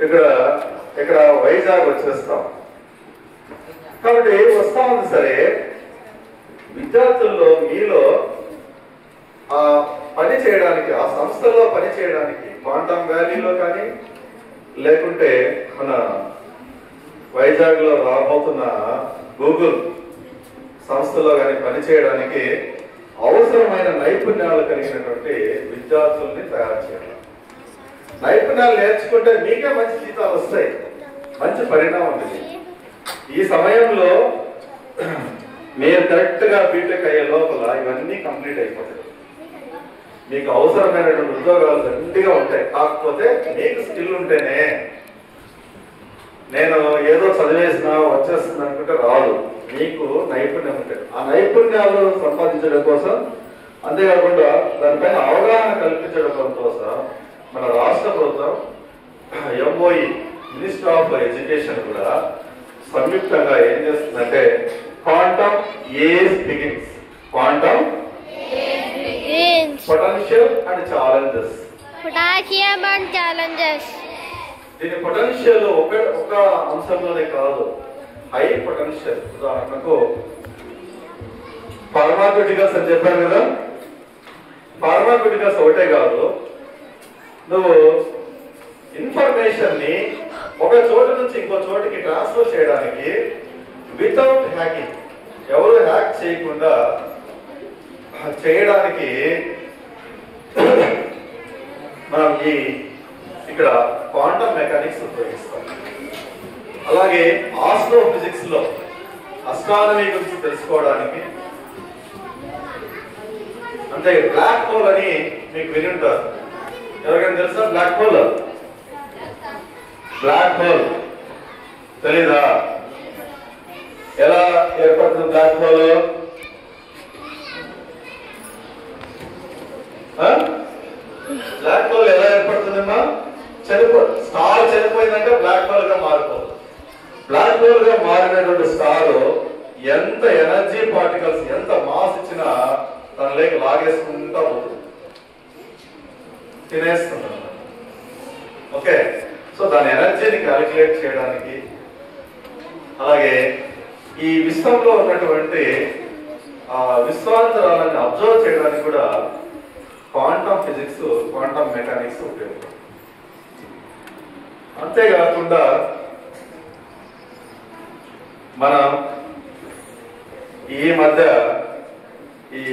ఇక్కడ ఇక్కడ వైజాగ్ వచ్చేస్తాం. కాబట్టి వస్తా ఉంది. సరే, విద్యార్థుల్లో మీలో ఆ పని చేయడానికి, ఆ సంస్థలో పని చేయడానికి, క్వాంటమ్ వ్యాలీలో కానీ లేకుంటే మన వైజాగ్ లో రాబోతున్న గూగుల్ సంస్థలో కానీ పని చేయడానికి అవసరమైన నైపుణ్యాలు కలిగినటువంటి విద్యార్థుల్ని తయారు చేయాలి. నైపుణ్యాలు నేర్చుకుంటే మీకే మంచి జీతాలు వస్తాయి, మంచి పరిణామం ఉంది. ఈ సమయంలో మీరు కరెక్ట్ గా బీటెక్ అయ్యే లోపల ఇవన్నీ కంప్లీట్ అయిపోతాయి. మీకు అవసరమైనటువంటి ఉద్యోగాలు దండిగా ఉంటాయి. కాకపోతే మీకు స్కిల్ ఉంటేనే, నేను ఏదో చదివేసినా వచ్చేస్తుంది అనుకుంటే రాదు. మీకు నైపుణ్యం ఉంటాయి. ఆ నైపుణ్యాలు సంపాదించడం కోసం, అంతేకాకుండా దానిపైన అవగాహన కల్పించడం కోసం మన రాష్ట్ర ప్రభుత్వం ఎంఓఈ మినిస్టర్ ఆఫ్ ఎడ్యుకేషన్ కూడా సంయుక్తంగా ఏం చేస్తుందంటే quantum age begins, quantum potential and challenges. దీని పొటెన్షియల్ ఒక అంశంలోనే కాదు, హై పొటెన్షియల్. ఉదాహరణకు ఫార్మాక్యూటికల్స్ అని చెప్పాను కదా, ఫార్మాక్యూటికల్స్ ఒకటే కాదు, నువ్వు ఇన్ఫర్మేషన్ ని ఒక చోటు నుంచి ఇంకో చోటికి ట్రాన్స్ఫర్ చేయడానికి వితౌట్ హ్యాకింగ్, ఎవరు హ్యాక్ చేయకుండా చేయడానికి మనం ఇక్కడ క్వాంటమ్ మెకానిక్స్ ఉపయోగిస్తాం. అలాగే ఆస్ట్రో ఫిజిక్స్ లో అస్ట్రానమీ గురించి తెలుసుకోవడానికి, అంటే బ్లాక్ హోల్ అని మీకు విని ఉంటారు. ఎవరికైనా తెలుసా బ్లాక్ హోల్? బ్లాక్ హోల్ తెలీదా? ఎలా ఏర్పడుతుంది బ్లాక్ హోల్? బ్లాక్ హోల్ ఎలా ఏర్పడుతుందమ్మా? స్టార్ చనిపోయిందంటే బ్లాక్ హోల్ గా మారిపోతుంది. బ్లాక్ హోల్ గా మారినటువంటి స్టార్ ఎంత ఎనర్జీ పార్టికల్స్, ఎంత మాస్ ఇచ్చినా తన లేక లాగేసుకుంటా పోతుంది, తినేస్తుంది. ఓకే, సో దాని ఎనర్జీని క్యాలిక్యులేట్ చేయడానికి, అలాగే ఈ విశ్వంలో ఉన్నటువంటి విశ్వాంతరాలను అబ్జర్వ్ చేయడానికి కూడా క్వాంటమ్ ఫిజిక్స్, క్వాంటమ్ మెకానిక్స్ ఉపయోగపడుతుంది. అంతేకాకుండా మనం ఈ మధ్య ఈ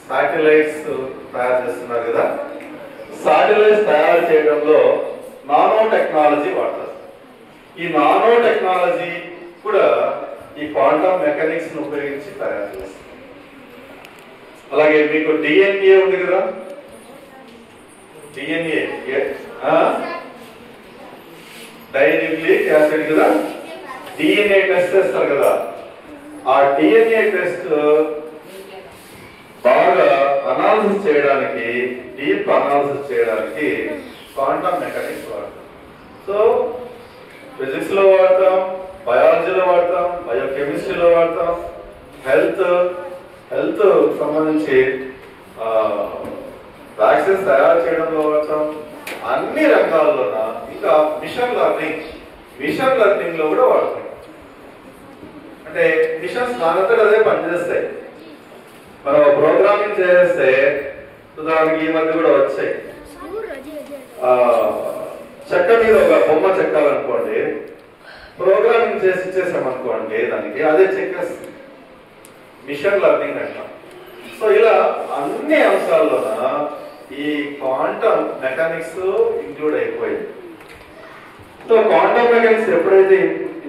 శాటిలైట్స్ తయారు చేస్తున్నారు కదా, శాటిలైట్స్ తయారు చేయడంలో నానో టెక్నాలజీ వాడతారు. ఈ నానో టెక్నాలజీ కూడా ఈ క్వాంటమ్ మెకానిక్స్ ను ఉపయోగించి తయారు చేస్తారు. అలాగే మీకు డిఎన్ఏ ఉంది కదా, డిఎన్ఏ డైన్యూక్లిక్ యాసిడ్ కదా, డిఎన్ఏ టెస్ట్ చేస్తారు కదా. ఆ డిఎన్ఏ టెస్ట్ బాగా అనాలిసిస్ చేయడానికి, డీప్ అనాలిసిస్ చేయడానికి క్వాంటమ్ మెకానిక్స్ వాడతాం. సో ఫిజిక్స్ లో వాడతాం, బయాలజీలో వాడతాం, బయోకెమిస్ట్రీలో వాడతాం, హెల్త్ సంబంధించి వ్యాక్సిన్స్ తయారు చేయడంలో వాడతాం, అన్ని రంగాల్లోన. ఇంకా మిషన్ లెర్నింగ్ లో కూడా వాడతాం. అంటే మిషన్స్ దానంతట అదే పనిచేస్తాయి. మనం ప్రోగ్రామింగ్ చేస్తే దానికి ఈ మధ్య కూడా వచ్చాయి. చెక్క మీద ఒక బొమ్మ చెక్కాలనుకోండి, ప్రోగ్రామింగ్ చేసి ఇచ్చేసామనుకోండి, దానికి అదే చెక్కేస్తుంది. మిషన్ లెర్నింగ్ అంటాం. సో ఇలా అన్ని అంశాల్లోన ఈ క్వాంటమ్ మెకానిక్స్ ఇంక్లూడ్ అయిపోయింది. సో క్వాంటమ్ మెకానిక్స్ ఎప్పుడైతే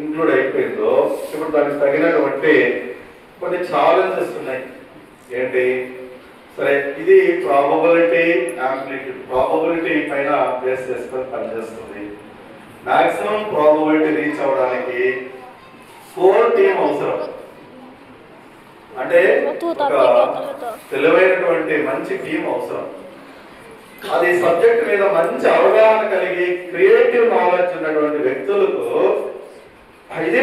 ఇంక్లూడ్ అయిపోయిందో, ఇప్పుడు దానికి తగినటువంటి కొన్ని ఛాలెంజెస్ ఉన్నాయి. ఏంటి? సరే, ఇది ప్రాబబిలిటీ యాంప్లిట్యూడ్, ప్రాబబిలిటీ పైన బేస్ చేసుకొని పనిచేస్తుంది. మాక్సిమం ప్రాబబిలిటీ రీచ్ అవడానికి కోర్ టీమ్ అవసరం. అంటే ఒక తెలివైనటువంటి మంచి టీం అవసరం. అది సబ్జెక్ట్ మీద మంచి అవగాహన కలిగి క్రియేటివ్ నాలెడ్జ్ ఉన్నటువంటి వ్యక్తులకు ఇది